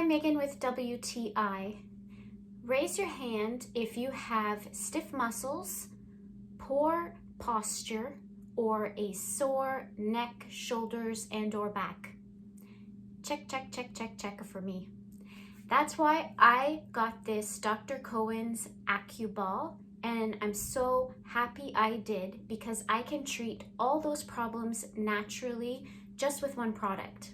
Megan with WTI. Raise your hand if you have stiff muscles, poor posture, or a sore neck, shoulders, and or back. Check, check, check, check, check for me. That's why I got this Dr. Cohen's acuBall, and I'm so happy I did because I can treat all those problems naturally just with one product.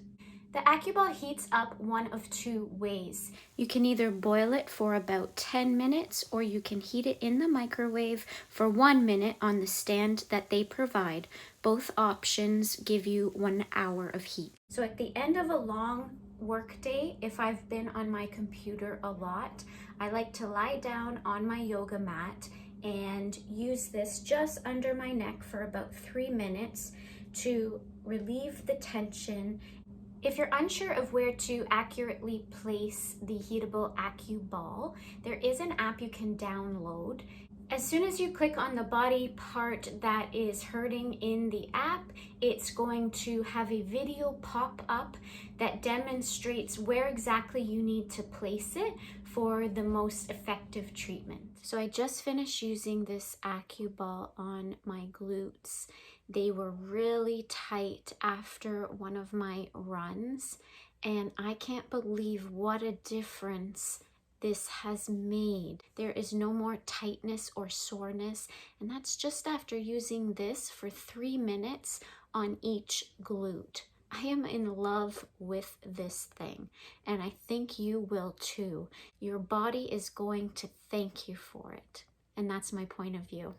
The acuBall heats up one of two ways. You can either boil it for about 10 minutes or you can heat it in the microwave for 1 minute on the stand that they provide. Both options give you 1 hour of heat. So at the end of a long work day, if I've been on my computer a lot, I like to lie down on my yoga mat and use this just under my neck for about 3 minutes to relieve the tension. If you're unsure of where to accurately place the Heatable acuBall, there is an app you can download. As soon as you click on the body part that is hurting in the app, it's going to have a video pop up that demonstrates where exactly you need to place it for the most effective treatment. So I just finished using this acuBall on my glutes. They were really tight after one of my runs, and I can't believe what a difference this has made. There is no more tightness or soreness, and that's just after using this for 3 minutes on each glute. I am in love with this thing, and I think you will too. Your body is going to thank you for it, and that's my point of view.